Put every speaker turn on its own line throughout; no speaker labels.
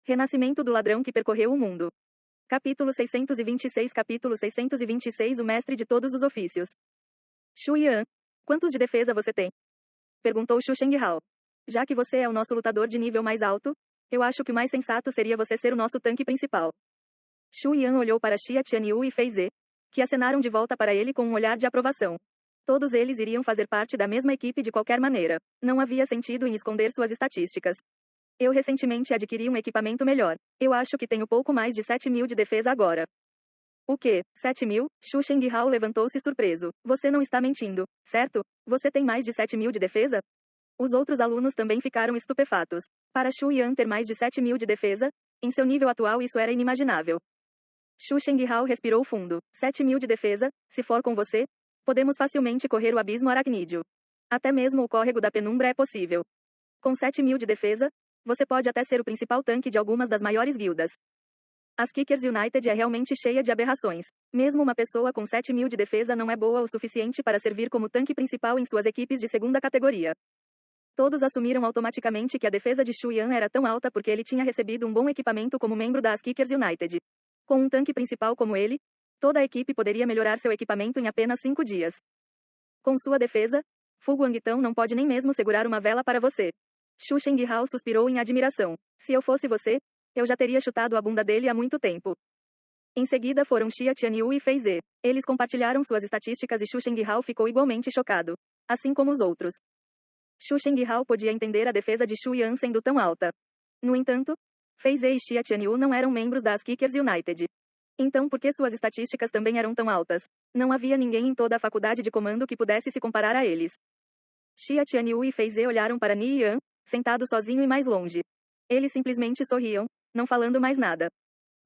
Renascimento do ladrão que percorreu o mundo. Capítulo 626. O mestre de todos os ofícios. Shu Yan. Quantos de defesa você tem? Perguntou Shu Shenghao. Já que você é o nosso lutador de nível mais alto, eu acho que o mais sensato seria você ser o nosso tanque principal. Shu Yan olhou para Xia Tianyu e Fei Ze, que acenaram de volta para ele com um olhar de aprovação. Todos eles iriam fazer parte da mesma equipe de qualquer maneira. Não havia sentido em esconder suas estatísticas. Eu recentemente adquiri um equipamento melhor. Eu acho que tenho pouco mais de 7.000 de defesa agora. O quê? 7.000? Shu Shenghao levantou-se surpreso. Você não está mentindo, certo? Você tem mais de 7.000 de defesa? Os outros alunos também ficaram estupefatos. Para Shu Yan ter mais de 7.000 de defesa, em seu nível atual isso era inimaginável. Shu Shenghao respirou fundo. 7.000 de defesa, se for com você, podemos facilmente correr o abismo aracnídeo. Até mesmo o córrego da penumbra é possível. Com 7.000 de defesa, você pode até ser o principal tanque de algumas das maiores guildas. As Kickers United é realmente cheia de aberrações. Mesmo uma pessoa com 7.000 de defesa não é boa o suficiente para servir como tanque principal em suas equipes de segunda categoria. Todos assumiram automaticamente que a defesa de Shu Yan era tão alta porque ele tinha recebido um bom equipamento como membro das Kickers United. Com um tanque principal como ele, toda a equipe poderia melhorar seu equipamento em apenas 5 dias. Com sua defesa, Fu Guangtong não pode nem mesmo segurar uma vela para você. Shu Shenghao suspirou em admiração. Se eu fosse você, eu já teria chutado a bunda dele há muito tempo. Em seguida foram Xia Tianyu e Fei Ze. Eles compartilharam suas estatísticas e Shu Shenghao ficou igualmente chocado. Assim como os outros. Shu Shenghao podia entender a defesa de Shu Yan sendo tão alta. No entanto, Fei Ze e Xia Tianyu não eram membros das Kickers United. Então por que suas estatísticas também eram tão altas? Não havia ninguém em toda a faculdade de comando que pudesse se comparar a eles. Xia Tianyu e Fei Ze olharam para Ni Yan, sentado sozinho e mais longe. Eles simplesmente sorriam, não falando mais nada.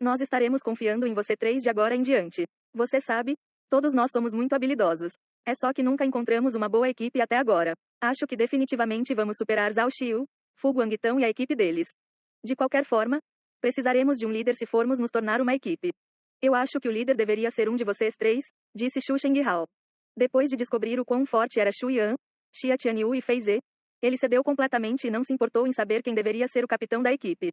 Nós estaremos confiando em você 3 de agora em diante. Você sabe, todos nós somos muito habilidosos. É só que nunca encontramos uma boa equipe até agora. Acho que definitivamente vamos superar Zhao Xiu, Fu Guangtong e a equipe deles. De qualquer forma, precisaremos de um líder se formos nos tornar uma equipe. Eu acho que o líder deveria ser um de vocês 3, disse Shu Shenghao. Depois de descobrir o quão forte era Shu Yan, Xia Tianyu e Fei Ze, ele cedeu completamente e não se importou em saber quem deveria ser o capitão da equipe.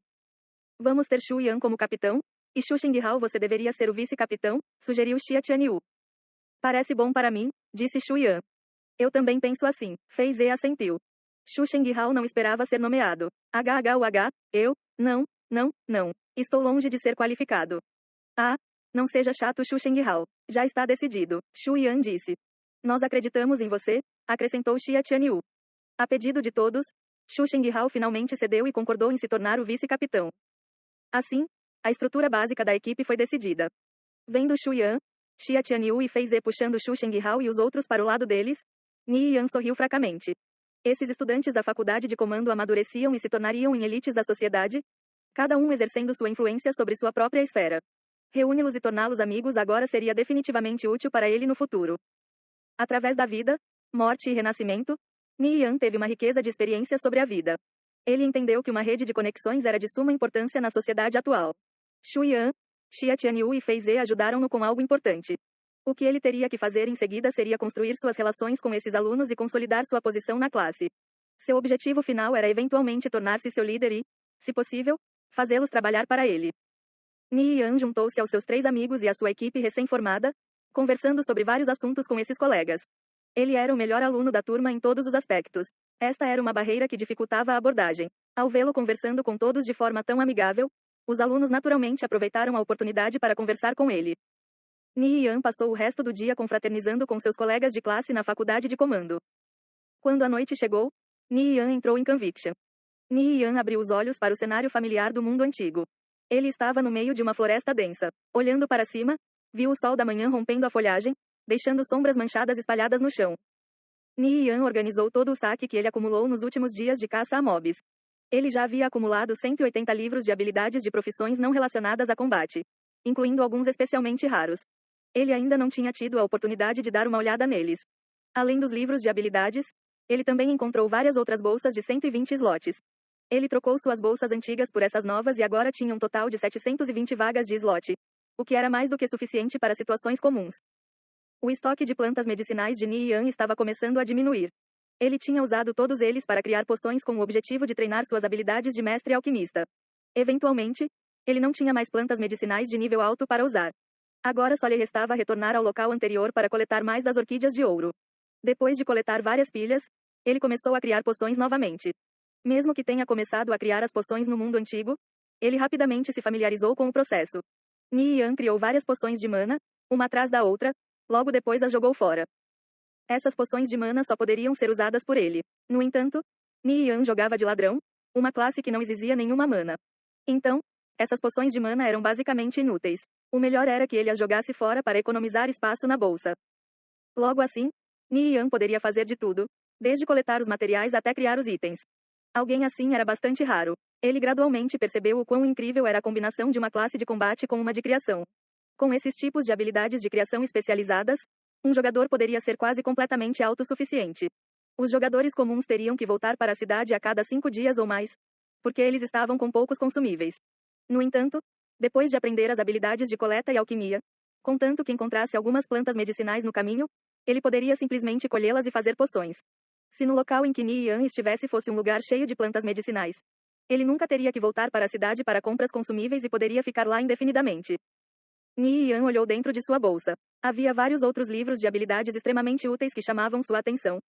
Vamos ter Shu Yan como capitão, e Shu Shenghao você deveria ser o vice-capitão, sugeriu Xia Tianyu. Parece bom para mim, disse Shu Yan. Eu também penso assim, Fei Ze assentiu. Shu Shenghao não esperava ser nomeado. Não. Estou longe de ser qualificado. Ah, não seja chato Shu Shenghao. Já está decidido, Shu Yan disse. Nós acreditamos em você, acrescentou Xia Tianyu. A pedido de todos, Shu Shenghao finalmente cedeu e concordou em se tornar o vice-capitão. Assim, a estrutura básica da equipe foi decidida. Vendo Shu Yan, Xia Tianyu e Fei Ze puxando Shu Shenghao e os outros para o lado deles, Ni Yan sorriu fracamente. Esses estudantes da faculdade de comando amadureciam e se tornariam em elites da sociedade, cada um exercendo sua influência sobre sua própria esfera. Reúne-los e torná-los amigos agora seria definitivamente útil para ele no futuro. Através da vida, morte e renascimento, Ni Yan teve uma riqueza de experiência sobre a vida. Ele entendeu que uma rede de conexões era de suma importância na sociedade atual. Shu Yan, Xia Tianyu e Fei Ze ajudaram-no com algo importante. O que ele teria que fazer em seguida seria construir suas relações com esses alunos e consolidar sua posição na classe. Seu objetivo final era eventualmente tornar-se seu líder e, se possível, fazê-los trabalhar para ele. Ni Yan juntou-se aos seus 3 amigos e à sua equipe recém-formada, conversando sobre vários assuntos com esses colegas. Ele era o melhor aluno da turma em todos os aspectos. Esta era uma barreira que dificultava a abordagem. Ao vê-lo conversando com todos de forma tão amigável, os alunos naturalmente aproveitaram a oportunidade para conversar com ele. Ni Yan passou o resto do dia confraternizando com seus colegas de classe na faculdade de comando. Quando a noite chegou, Ni Yan entrou em Conviction. Ni Yan abriu os olhos para o cenário familiar do mundo antigo. Ele estava no meio de uma floresta densa. Olhando para cima, viu o sol da manhã rompendo a folhagem, deixando sombras manchadas espalhadas no chão. Ni Yan organizou todo o saque que ele acumulou nos últimos dias de caça a mobs. Ele já havia acumulado 180 livros de habilidades de profissões não relacionadas a combate, incluindo alguns especialmente raros. Ele ainda não tinha tido a oportunidade de dar uma olhada neles. Além dos livros de habilidades, ele também encontrou várias outras bolsas de 120 slots. Ele trocou suas bolsas antigas por essas novas e agora tinha um total de 720 vagas de slot, o que era mais do que suficiente para situações comuns. O estoque de plantas medicinais de Ni Yan estava começando a diminuir. Ele tinha usado todos eles para criar poções com o objetivo de treinar suas habilidades de mestre alquimista. Eventualmente, ele não tinha mais plantas medicinais de nível alto para usar. Agora só lhe restava retornar ao local anterior para coletar mais das orquídeas de ouro. Depois de coletar várias pilhas, ele começou a criar poções novamente. Mesmo que tenha começado a criar as poções no mundo antigo, ele rapidamente se familiarizou com o processo. Ni Yan criou várias poções de mana, uma atrás da outra, logo depois as jogou fora. Essas poções de mana só poderiam ser usadas por ele. No entanto, Ni Yan jogava de ladrão, uma classe que não exigia nenhuma mana. Então, essas poções de mana eram basicamente inúteis. O melhor era que ele as jogasse fora para economizar espaço na bolsa. Logo assim, Ni Yan poderia fazer de tudo, desde coletar os materiais até criar os itens. Alguém assim era bastante raro. Ele gradualmente percebeu o quão incrível era a combinação de uma classe de combate com uma de criação. Com esses tipos de habilidades de criação especializadas, um jogador poderia ser quase completamente autossuficiente. Os jogadores comuns teriam que voltar para a cidade a cada 5 dias ou mais, porque eles estavam com poucos consumíveis. No entanto, depois de aprender as habilidades de coleta e alquimia, contanto que encontrasse algumas plantas medicinais no caminho, ele poderia simplesmente colhê-las e fazer poções. Se no local em que Ni Yan estivesse fosse um lugar cheio de plantas medicinais, ele nunca teria que voltar para a cidade para compras consumíveis e poderia ficar lá indefinidamente. Ni Yan olhou dentro de sua bolsa. Havia vários outros livros de habilidades extremamente úteis que chamavam sua atenção,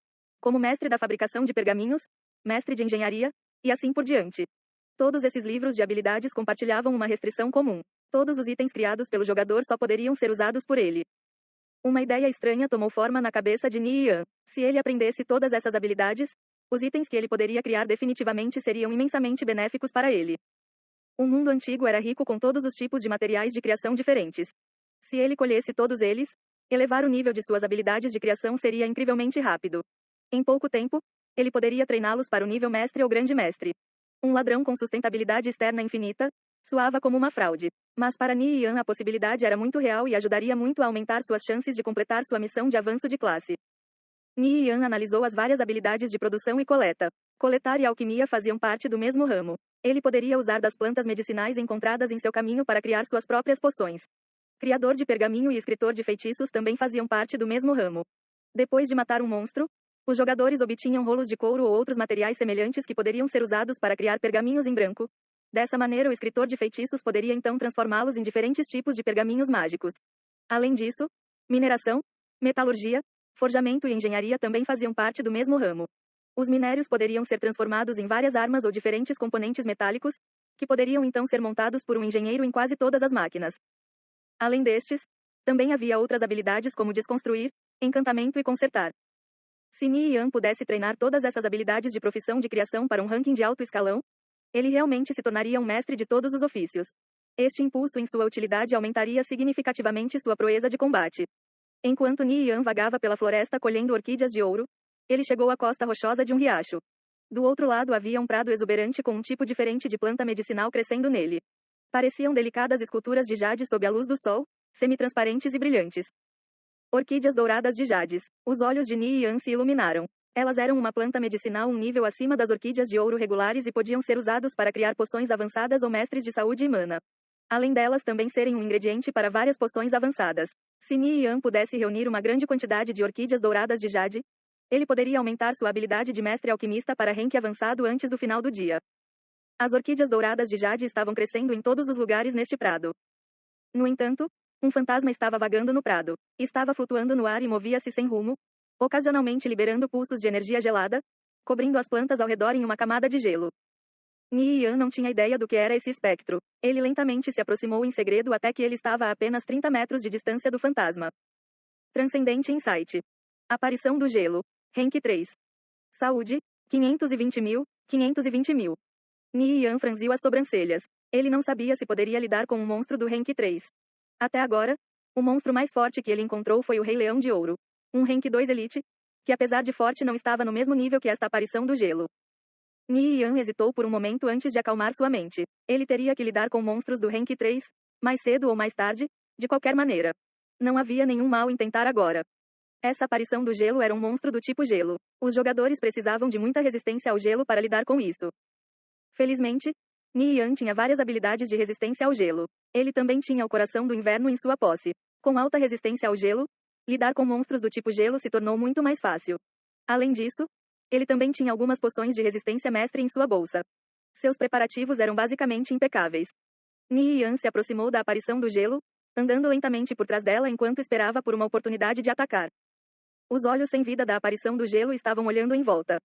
como mestre da fabricação de pergaminhos, mestre de engenharia, e assim por diante. Todos esses livros de habilidades compartilhavam uma restrição comum. Todos os itens criados pelo jogador só poderiam ser usados por ele. Uma ideia estranha tomou forma na cabeça de Ni Yan. Se ele aprendesse todas essas habilidades, os itens que ele poderia criar definitivamente seriam imensamente benéficos para ele. O mundo antigo era rico com todos os tipos de materiais de criação diferentes. Se ele colhesse todos eles, elevar o nível de suas habilidades de criação seria incrivelmente rápido. Em pouco tempo, ele poderia treiná-los para o nível mestre ou grande mestre. Um ladrão com sustentabilidade externa infinita, soava como uma fraude. Mas para Ni Yan a possibilidade era muito real e ajudaria muito a aumentar suas chances de completar sua missão de avanço de classe. Ni Yan analisou as várias habilidades de produção e coleta. Coletar e alquimia faziam parte do mesmo ramo. Ele poderia usar das plantas medicinais encontradas em seu caminho para criar suas próprias poções. Criador de pergaminho e escritor de feitiços também faziam parte do mesmo ramo. Depois de matar um monstro, os jogadores obtinham rolos de couro ou outros materiais semelhantes que poderiam ser usados para criar pergaminhos em branco. Dessa maneira, o escritor de feitiços poderia então transformá-los em diferentes tipos de pergaminhos mágicos. Além disso, mineração, metalurgia, forjamento e engenharia também faziam parte do mesmo ramo. Os minérios poderiam ser transformados em várias armas ou diferentes componentes metálicos, que poderiam então ser montados por um engenheiro em quase todas as máquinas. Além destes, também havia outras habilidades como desconstruir, encantamento e consertar. Se Ni Yan pudesse treinar todas essas habilidades de profissão de criação para um ranking de alto escalão, ele realmente se tornaria um mestre de todos os ofícios. Este impulso em sua utilidade aumentaria significativamente sua proeza de combate. Enquanto Ni Yan vagava pela floresta colhendo orquídeas de ouro, ele chegou à costa rochosa de um riacho. Do outro lado havia um prado exuberante com um tipo diferente de planta medicinal crescendo nele. Pareciam delicadas esculturas de jade sob a luz do sol, semi-transparentes e brilhantes. Orquídeas douradas de jades. Os olhos de Ni Yan se iluminaram. Elas eram uma planta medicinal um nível acima das orquídeas de ouro regulares e podiam ser usados para criar poções avançadas ou mestres de saúde e mana. Além delas também serem um ingrediente para várias poções avançadas. Se Ni Yan pudesse reunir uma grande quantidade de orquídeas douradas de jade, ele poderia aumentar sua habilidade de mestre alquimista para rank avançado antes do final do dia. As orquídeas douradas de jade estavam crescendo em todos os lugares neste prado. No entanto, um fantasma estava vagando no prado. Estava flutuando no ar e movia-se sem rumo, ocasionalmente liberando pulsos de energia gelada, cobrindo as plantas ao redor em uma camada de gelo. Ni Yan não tinha ideia do que era esse espectro. Ele lentamente se aproximou em segredo até que ele estava a apenas 30 metros de distância do fantasma. Transcendente Insight. Aparição do gelo. Rank 3. Saúde, 520.000, 520.000. Ni Yan franziu as sobrancelhas. Ele não sabia se poderia lidar com um monstro do Rank 3. Até agora, o monstro mais forte que ele encontrou foi o Rei Leão de Ouro. Um Rank 2 Elite, que apesar de forte não estava no mesmo nível que esta aparição do gelo. Ni Yan hesitou por um momento antes de acalmar sua mente. Ele teria que lidar com monstros do Rank 3, mais cedo ou mais tarde, de qualquer maneira. Não havia nenhum mal em tentar agora. Essa aparição do gelo era um monstro do tipo gelo. Os jogadores precisavam de muita resistência ao gelo para lidar com isso. Felizmente, Ni Yan tinha várias habilidades de resistência ao gelo. Ele também tinha o coração do inverno em sua posse. Com alta resistência ao gelo, lidar com monstros do tipo gelo se tornou muito mais fácil. Além disso, ele também tinha algumas poções de resistência mestre em sua bolsa. Seus preparativos eram basicamente impecáveis. Ni Yan se aproximou da aparição do gelo, andando lentamente por trás dela enquanto esperava por uma oportunidade de atacar. Os olhos sem vida da aparição do gelo estavam olhando em volta.